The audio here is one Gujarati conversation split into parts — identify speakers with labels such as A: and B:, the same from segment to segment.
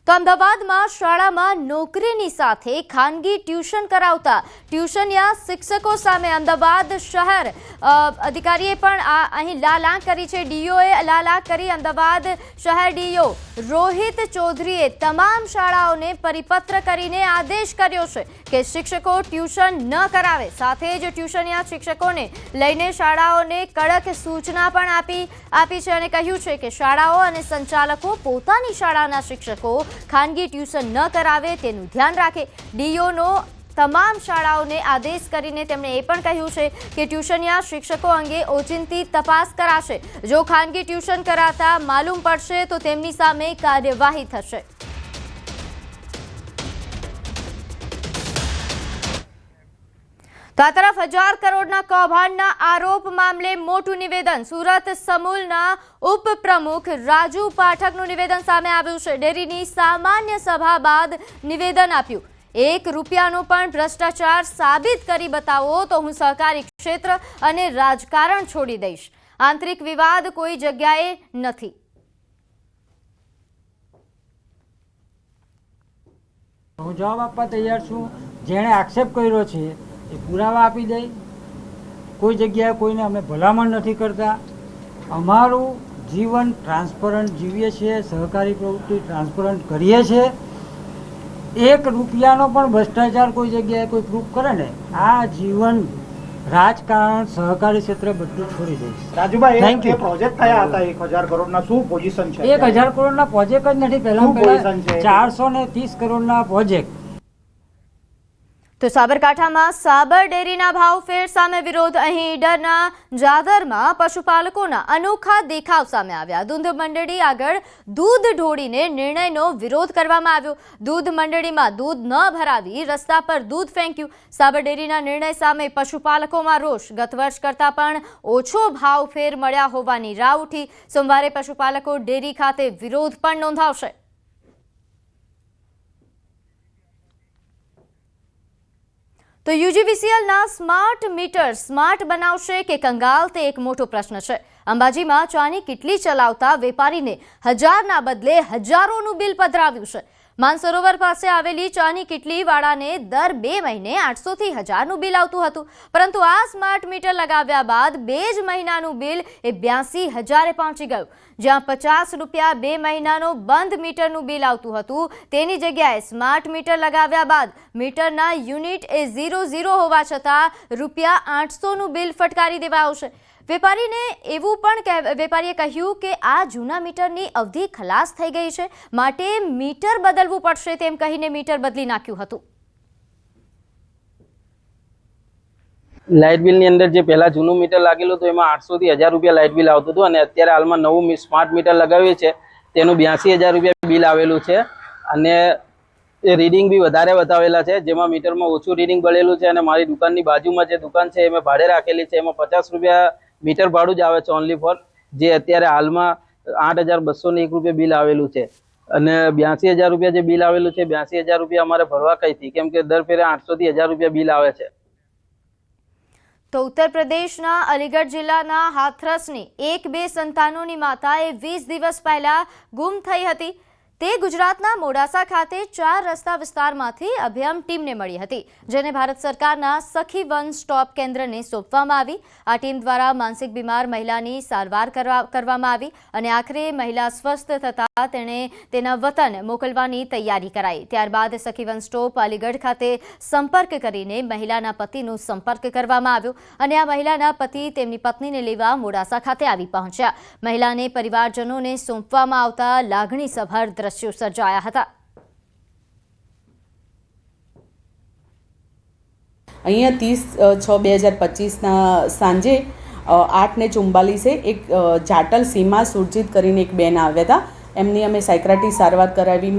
A: તો અમદાવાદમાં શાળામાં નોકરીની સાથે ખાનગી ટ્યુશન કરાવતા ટ્યુશનિયા શિક્ષકો સામે અમદાવાદ શહેર અધિકારીએ પણ અહીં લાલાંક કરી છે। ડીઓએ લાલાંક કરી। અમદાવાદ શહેર ડીઓ રોહિત ચૌધરીએ તમામ શાળાઓને પરિપત્ર કરીને આદેશ કર્યો છે કે શિક્ષકો ટ્યુશન ન કરાવે। સાથે જ ટ્યુશનિયા શિક્ષકોને લઈને શાળાઓને કડક સૂચના પણ આપી છે અને કહ્યું છે કે શાળાઓ અને સંચાલકો પોતાની શાળાના શિક્ષકો ખાનગી ટ્યુશન ન કરાવે તેનું ધ્યાન રાખે। ડીઓનો તમામ શાળાઓને આદેશ કરીને તેમણે એ પણ કહ્યું છે કે ટ્યુશનિયા શિક્ષકો અંગે ઓચિંતી તપાસ કરાશે। જો ખાનગી ટ્યુશન કરાતા માલુમ પડશે તો તેમની સામે કાર્યવાહી થશે। તો આ તરફ 1000 કરોડના કૌભાંડના આરોપ મામલે મોટું નિવેદન। સુરત સમૂલના ઉપપ્રમુખ રાજુ પાઠકનું નિવેદન સામે આવ્યું છે। ડેરીની સામાન્ય સભા બાદ નિવેદન આપ્યું। 1 રૂપિયાનો પણ ભ્રષ્ટાચાર સાબિત કરી બતાવો તો હું સહકારી ક્ષેત્ર અને રાજકારણ છોડી દઈશ। આંતરિક વિવાદ કોઈ જગ્યાએ નથી।
B: હું જવાબ આપવા તૈયાર છું। જેણે આક્ષેપ કર્યો છે એ પુરાવા આપી દે। કોઈ જગ્યાએ કોઈને અમે ભલામણ નથી કરતા। અમારું જીવન ટ્રાન્સપરન્ટ જીવીએ છીએ, સહકારી પ્રવૃત્તિ ટ્રાન્સપરન્ટ કરીએ છીએ। 1 રૂપિયાનો પણ ભ્રષ્ટાચાર કોઈ જગ્યાએ કોઈ પ્રૂફ કરે ને આ જીવન રાજકારણ સહકારી ક્ષેત્ર બધું છોડી દઈશ।
C: રાજુભાઈ, એ પ્રોજેક્ટ થયા હતા 1000 કરોડના, શું પોઝિશન છે?
B: 1000 કરોડના પ્રોજેક્ટ જ નથી, પહેલા 430 કરોડના પ્રોજેક્ટ।
A: તો સાબરકાંઠામાં સાબર ડેરીના ભાવફેર સામે વિરોધ। અહીં ઈડરના જાદરમાં પશુપાલકોના અનોખા દેખાવ સામે આવ્યા। દૂધ મંડળી આગળ દૂધ ઢોળીને નિર્ણયનો વિરોધ કરવામાં આવ્યો। દૂધ મંડળીમાં દૂધ ન ભરાવી રસ્તા પર દૂધ ફેંક્યું। સાબર ડેરીના નિર્ણય સામે પશુપાલકોમાં રોષ। ગત વર્ષ કરતાં પણ ઓછો ભાવફેર મળ્યા હોવાની રાવ ઉઠી। સોમવારે પશુપાલકો ડેરી ખાતે વિરોધ પણ નોંધાવશે। તો યુજીવીસીએલના સ્માર્ટ મીટર સ્માર્ટ બનાવશે કે કંગાલ તે એક મોટો પ્રશ્ન છે। અંબાજીમાં ચાની કીટલી ચલાવતા વેપારીને 1000ના બદલે હજારોનું બિલ પધરાવ્યું છે। માનસરોવર પાસે આવેલી ચાની કીટલી વાળાને દર 2 મહિને 800 થી 1000નું બિલ આવતું હતું, પરંતુ આ સ્માર્ટ મીટર લગાવ્યા બાદ 2 જ મહિનાનું બિલ એ 82000એ પહોંચી ગયું। જ્યાં 50 રૂપિયા 2 મહિનાનો બંધ મીટરનું બિલ આવતું હતું તેની જગ્યાએ સ્માર્ટ મીટર લગાવ્યા બાદ મીટરના યુનિટ એ 00 હોવા છતાં રૂપિયા 800નું બિલ ફટકારી દેવાયું છે। વેપારીએ કહ્યું કે આ જૂના મીટરની અવધિ ખલાસ થઈ ગઈ છે, માટે મીટર બદલવું પડશે તેમ કહીને મીટર બદલી નાખ્યું હતું।
D: લાઇટ બિલની અંદર જે પહેલા જૂનું મીટર લાગેલું હતું એમાં 800 થી 1000 રૂપિયા લાઇટ બિલ આવતું હતું અને અત્યારે હાલમાં નવું સ્માર્ટ મીટર લગાવ્યું છે તેનું 82000 રૂપિયા બિલ આવેલું છે અને એ રીડિંગ બી વધારે બતાવેલા છે, જેમાં મીટરમાં ઓછું રીડિંગ બળેલું છે અને મારી દુકાનની બાજુમાં જે દુકાન છે એમાં ભાડે રાખેલી છે એમાં 50 રૂપિયા મીટર ભાડું જ આવે છે ઓનલી ફોર, જે અત્યારે હાલમાં 8201 રૂપિયા બિલ આવેલું છે અને 82000 રૂપિયા જે બિલ આવેલું છે 82000 રૂપિયા અમારે ભરવા કઈથી, કેમ કે દર ફેરે 800 થી 1000 રૂપિયા બિલ આવે છે।
A: તો ઉત્તર પ્રદેશના અલીગઢ જિલ્લાના હાથરસની 1-2 સંતાનોની માતાએ 20 દિવસ પહેલા ગુમ થઈ હતી। તે ગુજરાતના મોડાસા ખાતે 4 રસ્તા વિસ્તારમાંથી અભયમ ટીમને મળી હતી, જેને ભારત સરકારના સખી વન સ્ટોપ કેન્દ્રને સોંપવામાં આવી। આ ટીમ દ્વારા માનસિક બીમાર મહિલાની સારવાર કરવામાં આવી અને આખરે મહિલા સ્વસ્થ થતાં તેણે તેના વતન મોકલવાની તૈયારી કરાઈ। ત્યારબાદ સખી વન સ્ટોપ અલીગઢ ખાતે સંપર્ક કરીને મહિલાના પતિનો સંપર્ક કરવામાં આવ્યો અને આ મહિલાના પતિ તેમની પત્નીને લેવા મોડાસા ખાતે આવી પહોંચ્યા। મહિલાને પરિવારજનોને સોંપવામાં આવતા લાગણીસભર દ્રશ્યો સર્જાયા હતા।
E: અહીંયા 30/6/2025ના સાંજે 8:44 એક જાટલ સીમા સુરજીત કરીને એક બેન આવ્યા હતા। એમની અમે સાયક્રાટિક સારવાર કરાવી,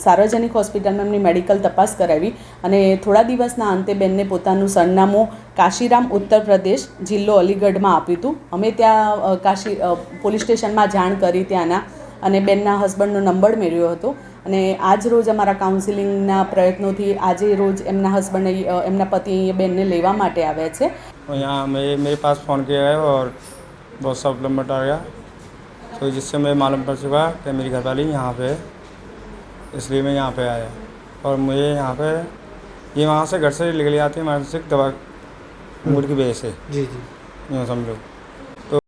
E: સાર્વજનિક હોસ્પિટલમાં એમની મેડિકલ તપાસ કરાવી અને થોડા દિવસના અંતે બેનને પોતાનું સરનામું કાશીરામ ઉત્તર પ્રદેશ જિલ્લો અલીગઢમાં આપ્યું હતું। અમે ત્યાં પોલીસ સ્ટેશનમાં જાણ કરી ત્યાંના અને બેનના હસબન્ડનો નંબર મેળવ્યો હતો અને આજ રોજ અમારા કાઉન્સિલિંગના પ્રયત્નોથી આજે રોજ એમના હસબન્ડ એમના પતિ અહીંયા બેનને લેવા માટે આવ્યા છે।
F: यहाँ मेरे पास फ़ोन किया है और बहुत सा प्रॉब्लम बता गया, तो जिससे मुझे मालूम पड़ चुका कि मेरी घरवाली यहाँ पे इसलिए मैं यहाँ पे आया और मुझे यहाँ पे ये वहाँ से घर से निकल आती है मानसिक दवा मूड की वजह से
G: जी जी।
F: यूँ समझो।